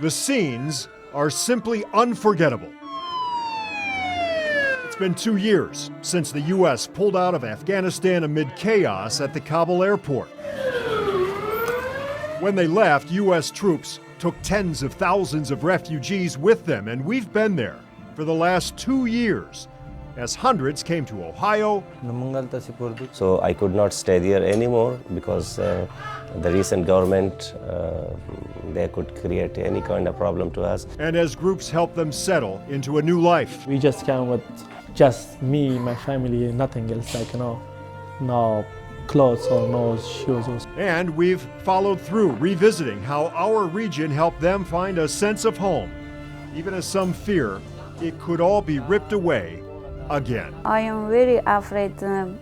The scenes are simply unforgettable. It's been 2 years since the U.S. pulled out of Afghanistan amid chaos at the Kabul airport. When they left, U.S. troops took tens of thousands of refugees with them, and we've been there for the last 2 years as hundreds came to Ohio. So I could not stay there anymore because the recent government, they could create any kind of problem to us. And as groups helped them settle into a new life. We just came with just me, my family, nothing else, no clothes or no shoes. And we've followed through, revisiting how our region helped them find a sense of home, even as some fear it could all be ripped away again. I am very afraid to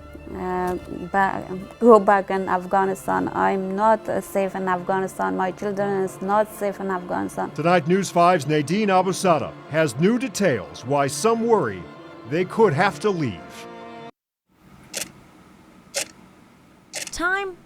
go back in Afghanistan. I'm not safe in Afghanistan. My children is not safe in Afghanistan. Tonight, News 5's Nadine Abusada has new details why some worry they could have to leave. Time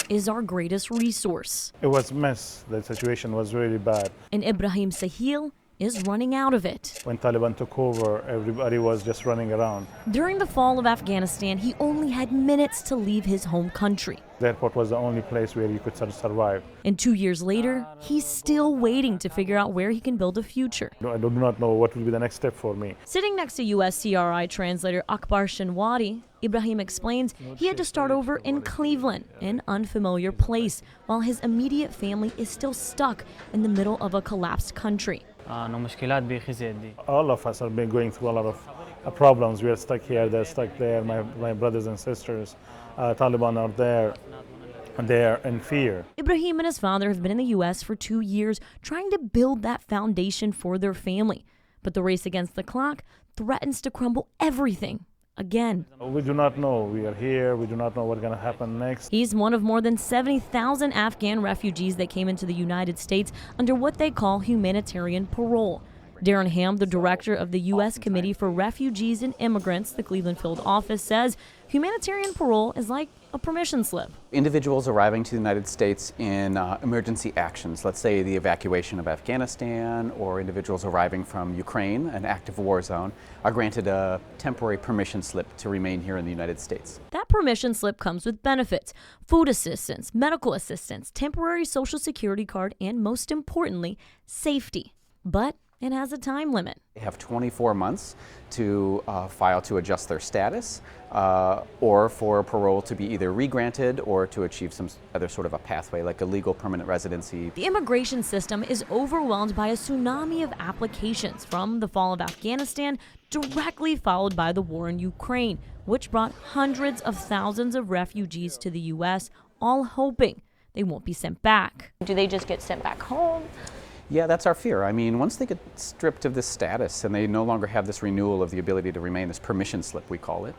is our greatest resource. It was a mess. The situation was really bad. And Ibrahim Sahil is running out of it. When Taliban took over, everybody was just running around. During the fall of Afghanistan, he only had minutes to leave his home country. The airport was the only place where you could survive. And 2 years later, he's still waiting to figure out where he can build a future. I do not know what will be the next step for me. Sitting next to USCRI translator Akbar Shinwari, Ibrahim explains he had to start over in Cleveland, an unfamiliar place, while his immediate family is still stuck in the middle of a collapsed country. All of us have been going through a lot of problems. We are stuck here, they're stuck there, my brothers and sisters. Taliban are there, and they are in fear. Ibrahim and his father have been in the U.S. for 2 years, trying to build that foundation for their family. But the race against the clock threatens to crumble everything again. We do not know. We are here. We do not know what's going to happen next. He's one of more than 70,000 Afghan refugees that came into the United States under what they call humanitarian parole. Darren Ham, the director of the U.S. Committee for Refugees and Immigrants, the Cleveland field office, says humanitarian parole is like a permission slip. Individuals arriving to the United States in emergency actions, let's say the evacuation of Afghanistan, or individuals arriving from Ukraine, an active war zone, are granted a temporary permission slip to remain here in the United States. That permission slip comes with benefits: food assistance, medical assistance, temporary Social Security card, and most importantly, safety. But it has a time limit. They have 24 months to file to adjust their status or for parole to be either re-granted or to achieve some other sort of a pathway like a legal permanent residency. The immigration system is overwhelmed by a tsunami of applications from the fall of Afghanistan, directly followed by the war in Ukraine, which brought hundreds of thousands of refugees to the U.S., all hoping they won't be sent back. Do they just get sent back home? Yeah, that's our fear. I mean, once they get stripped of this status and they no longer have this renewal of the ability to remain, this permission slip we call it,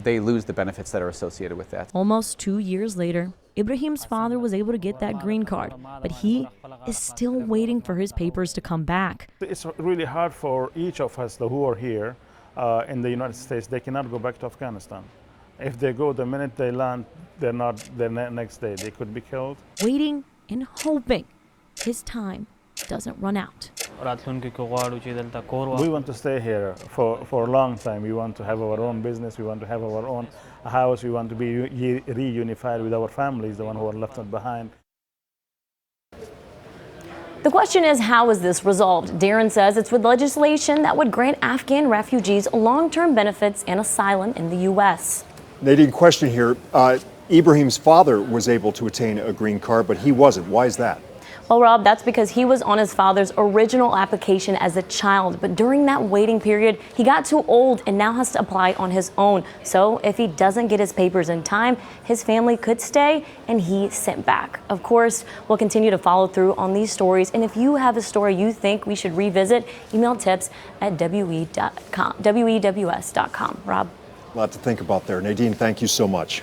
they lose the benefits that are associated with that. Almost 2 years later, Ibrahim's father was able to get that green card, but he is still waiting for his papers to come back. It's really hard for each of us who are here in the United States. They cannot go back to Afghanistan. If they go, the minute they land, they're not the next day. They could be killed. Waiting and hoping his time doesn't run out. We want to stay here for a long time. We want to have our own business. We want to have our own house. We want to be reunified with our families, the ones who are left behind. The question is, how is this resolved? Darren says it's with legislation that would grant Afghan refugees long-term benefits and asylum in the U.S. Nadine, question here. Ibrahim's father was able to attain a green card, but he wasn't. Why is that? Well, Rob, that's because he was on his father's original application as a child, but during that waiting period, he got too old and now has to apply on his own. So if he doesn't get his papers in time, his family could stay and he sent back. Of course, we'll continue to follow through on these stories. And if you have a story you think we should revisit, email tips@wews.com. Rob? A lot to think about there. Nadine, thank you so much.